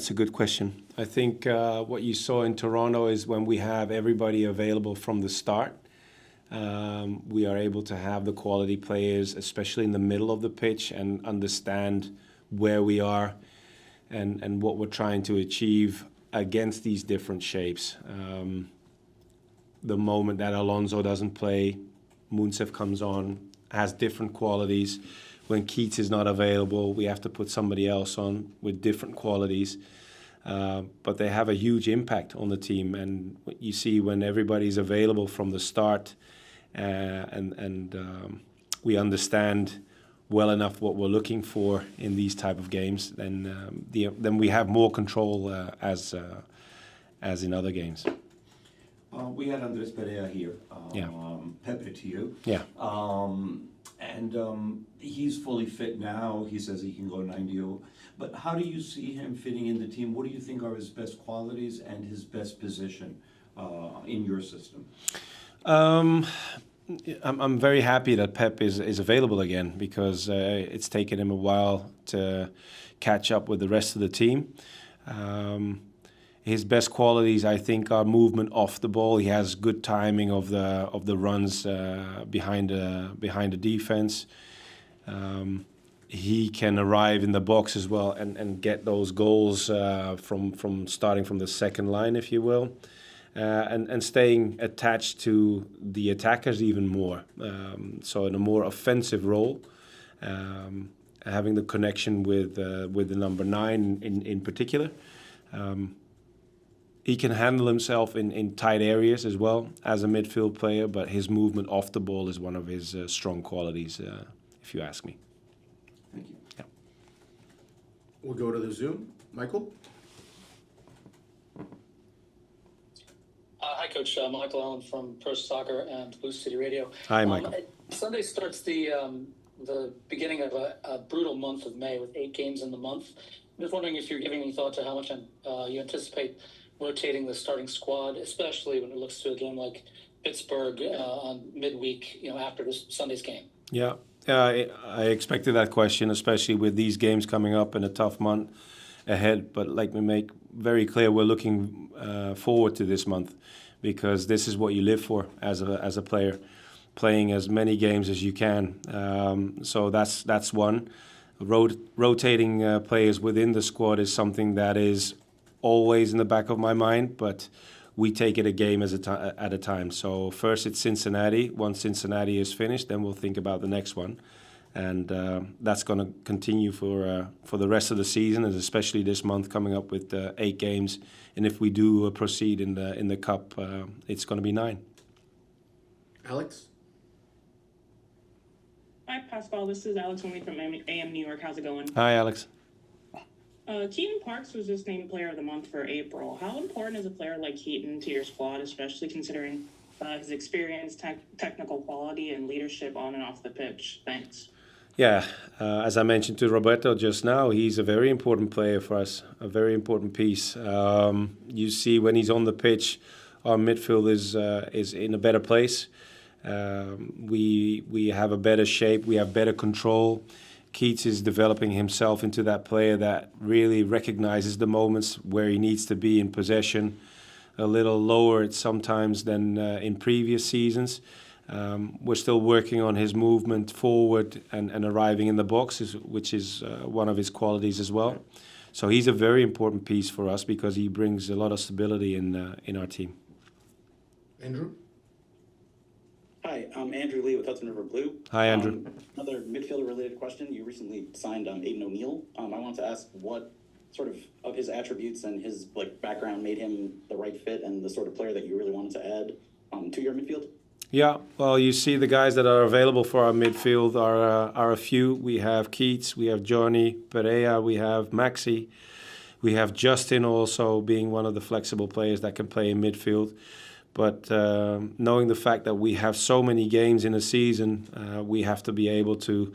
that's a good question. I think what you saw in Toronto is when we have everybody available from the start, we are able to have the quality players, especially in the middle of the pitch, and understand where we are and what we're trying to achieve against these different shapes. The moment that Alonso doesn't play, Muncev comes on, has different qualities. When Keats is not available, we have to put somebody else on with different qualities. But they have a huge impact on the team. And what you see when everybody's available from the start and we understand well enough what we're looking for in these type of games, then we have more control as in other games. We had Andres Perea here. Yeah. Pepe to you. Yeah. And he's fully fit now. He says he can go 90. But how do you see him fitting in the team? What do you think are his best qualities and his best position in your system? I'm very happy that Pep is available again, because it's taken him a while to catch up with the rest of the team. His best qualities, I think, are movement off the ball. He has good timing of the runs behind the defense. He can arrive in the box as well and get those goals from starting from the second line, if you will, and staying attached to the attackers even more. So in a more offensive role, having the connection with the number 9 in particular. He can handle himself in tight areas as well as a midfield player, but his movement off the ball is one of his strong qualities, if you ask me. Thank you. Yeah. We'll go to the Zoom. Michael? Hi, Coach. Michael Allen from Pro Soccer and Blue City Radio. Hi, Michael. Sunday starts the beginning of a brutal month of May with 8 games in the month. I'm just wondering if you're giving any thought to how much you anticipate rotating the starting squad, especially when it looks to a game like Pittsburgh on midweek, after this Sunday's game. Yeah, I expected that question, especially with these games coming up in a tough month ahead. But let me make very clear, we're looking forward to this month, because this is what you live for as a player, playing as many games as you can. So that's one. Rotating players within the squad is something that is always in the back of my mind, but we take it a game at a time. So first it's Cincinnati. Once Cincinnati is finished, then we'll think about the next one. And that's going to continue for the rest of the season, and especially this month coming up with 8 games. And if we do proceed in the Cup, it's going to be 9. Alex? Hi, Pascal. This is Alex Winley from AM New York. How's it going? Hi, Alex. Keaton Parks was just named Player of the Month for April. How important is a player like Keaton to your squad, especially considering his experience, technical quality, and leadership on and off the pitch? Thanks. Yeah, as I mentioned to Roberto just now, he's a very important player for us, a very important piece. You see when he's on the pitch, our midfield is in a better place. We have a better shape, we have better control. Keats is developing himself into that player that really recognizes the moments where he needs to be in possession, a little lower sometimes than in previous seasons. We're still working on his movement forward and arriving in the box, which is one of his qualities as well. So he's a very important piece for us because he brings a lot of stability in our team. Andrew? Hi, I'm Andrew Lee with Hudson River Blue. Hi, Andrew. Another midfielder-related question. You recently signed Aiden O'Neill. I wanted to ask what sort of his attributes and his background made him the right fit and the sort of player that you really wanted to add to your midfield. Yeah, well, you see the guys that are available for our midfield are a few. We have Keats, we have Johnny Perea, we have Maxi, we have Justin also being one of the flexible players that can play in midfield. But knowing the fact that we have so many games in a season, we have to be able to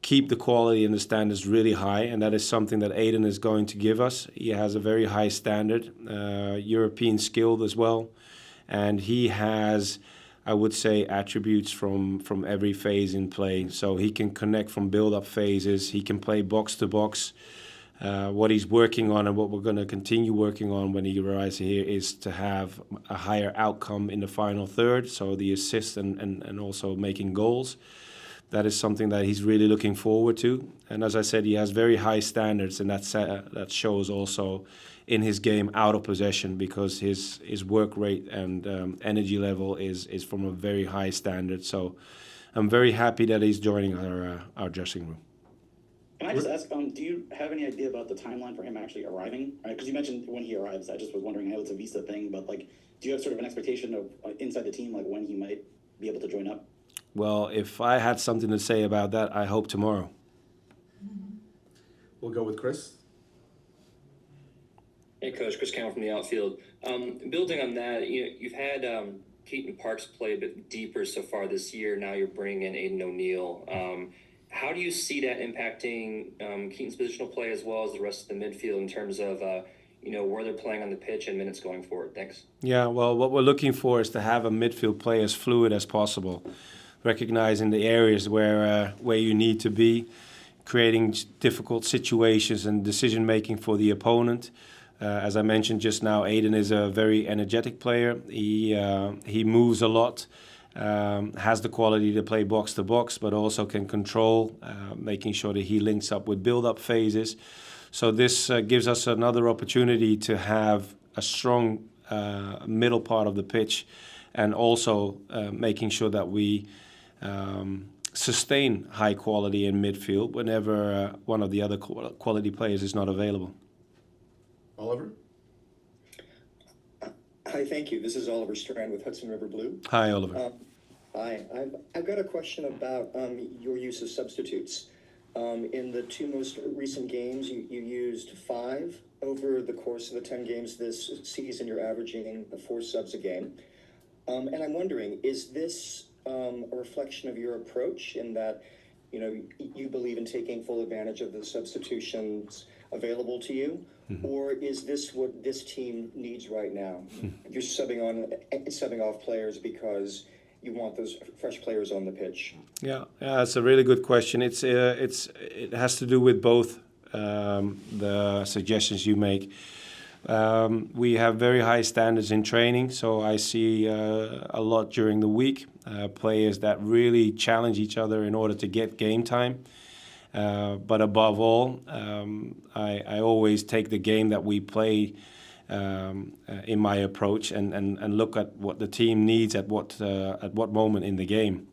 keep the quality and the standards really high, and that is something that Aiden is going to give us. He has a very high standard, European skilled as well, and he has, I would say, attributes from every phase in play. So he can connect from build-up phases, he can play box to box, what he's working on and what we're going to continue working on when he arrives here is to have a higher outcome in the final third, so the assist and also making goals. That is something that he's really looking forward to. And as I said, he has very high standards, and that shows also in his game out of possession, because his work rate and energy level is from a very high standard. So I'm very happy that he's joining our dressing room. Can I just ask, do you have any idea about the timeline for him actually arriving? Because you mentioned when he arrives. I just was wondering, I know it's a visa thing, but like, do you have sort of an expectation of inside the team, like when he might be able to join up? Well, if I had something to say about that, I hope tomorrow. We'll go with Chris. Hey, Coach, Chris Campbell from the outfield. Building on that, you've had Keaton Parks play a bit deeper so far this year. Now you're bringing in Aiden O'Neill. How do you see that impacting Keaton's positional play as well as the rest of the midfield in terms of where they're playing on the pitch and minutes going forward? Thanks. Yeah, well, what we're looking for is to have a midfield play as fluid as possible, recognizing the areas where you need to be, creating difficult situations and decision making for the opponent. As I mentioned just now, Aiden is a very energetic player. He moves a lot. Has the quality to play box to box, but also can control, making sure that he links up with build-up phases. So this gives us another opportunity to have a strong middle part of the pitch, and also making sure that we sustain high quality in midfield whenever one of the other quality players is not available. Oliver? Hi, thank you. This is Oliver Strand with Hudson River Blue. Hi, Oliver. Hi, I've got a question about your use of substitutes. In the two most recent games, you used 5. Over the course of the 10 games this season, you're averaging 4 subs a game. And I'm wondering, is this a reflection of your approach in that, you believe in taking full advantage of the substitutions available to you? Or is this what this team needs right now? You're subbing off players because you want those fresh players on the pitch. Yeah, that's a really good question. It has to do with both the suggestions you make. We have very high standards in training, so I see a lot during the week, players that really challenge each other in order to get game time. But above all, I always take the game that we play in my approach and look at what the team needs at what moment in the game.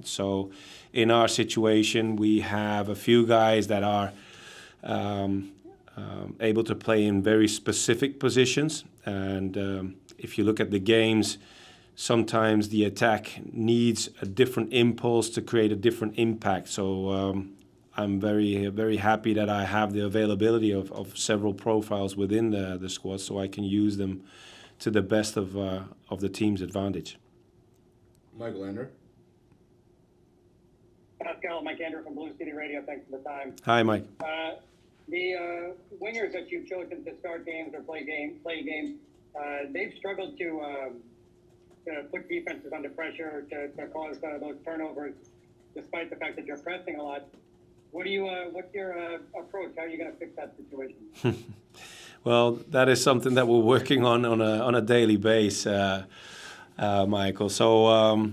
So in our situation, we have a few guys that are able to play in very specific positions. And if you look at the games, sometimes the attack needs a different impulse to create a different impact. So I'm very, very happy that I have the availability of several profiles within the squad, so I can use them to the best of the team's advantage. Michael Andrew. Pascal, Mike Andrew from Blue City Radio. Thanks for the time. Hi, Mike. The wingers that you've chosen to start games or play games, they've struggled to put defenses under pressure to cause those turnovers, despite the fact that you're pressing a lot. What's your approach? How are you going to fix that situation? Well, that is something that we're working on a daily basis, Michael. So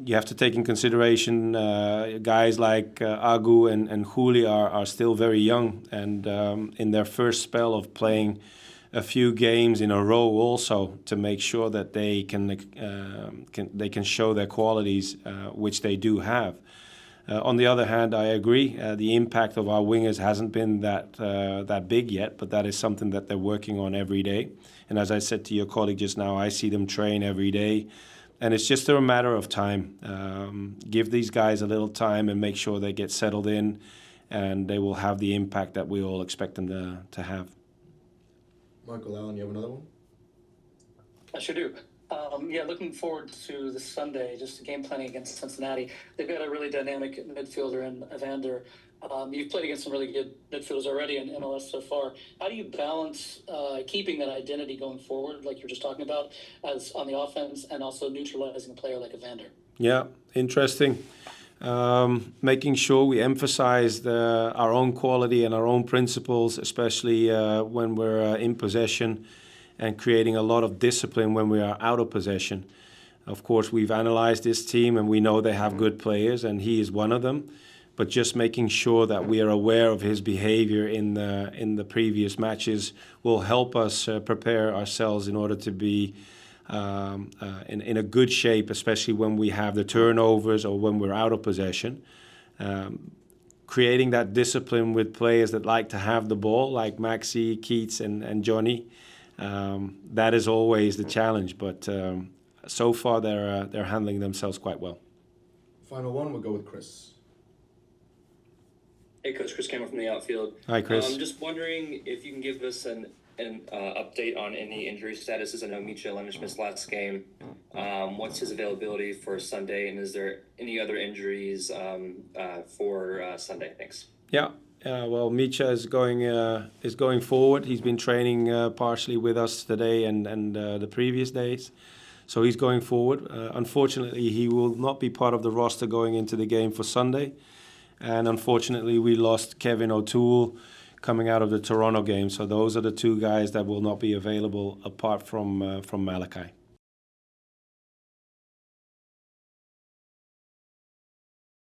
you have to take in consideration guys like Agu and Juli are still very young, and in their first spell of playing a few games in a row, also to make sure that they can show their qualities, which they do have. On the other hand, I agree. The impact of our wingers hasn't been that big yet, but that is something that they're working on every day. And as I said to your colleague just now, I see them train every day, and it's just a matter of time. Give these guys a little time and make sure they get settled in, and they will have the impact that we all expect them to have. Michael Allen, you have another one? I sure do. Looking forward to this Sunday, just the game planning against Cincinnati. They've got a really dynamic midfielder in Evander. You've played against some really good midfielders already in MLS so far. How do you balance keeping that identity going forward, like you're just talking about, as on the offense, and also neutralizing a player like Evander? Yeah, interesting. Making sure we emphasize our own quality and our own principles, especially when we're in possession, and creating a lot of discipline when we are out of possession. Of course, we've analyzed this team and we know they have good players, and he is one of them. But just making sure that we are aware of his behavior in the previous matches will help us prepare ourselves in order to be in a good shape, especially when we have the turnovers or when we're out of possession. Creating that discipline with players that like to have the ball, like Maxi, Keats, and Johnny, that is always the challenge. But so far, they're handling themselves quite well. Final one, we'll go with Chris. Hey, Coach, Chris Cameron from the outfield. Hi, Chris. I'm just wondering if you can give us an update on any injury statuses. I know Micha Lenish missed last game. What's his availability for Sunday, and is there any other injuries for Sunday? Thanks. Yeah. Well, Micha is going forward. He's been training partially with us today and the previous days. So he's going forward. Unfortunately, he will not be part of the roster going into the game for Sunday. And unfortunately, we lost Kevin O'Toole coming out of the Toronto game. So those are the two guys that will not be available apart from Malachi.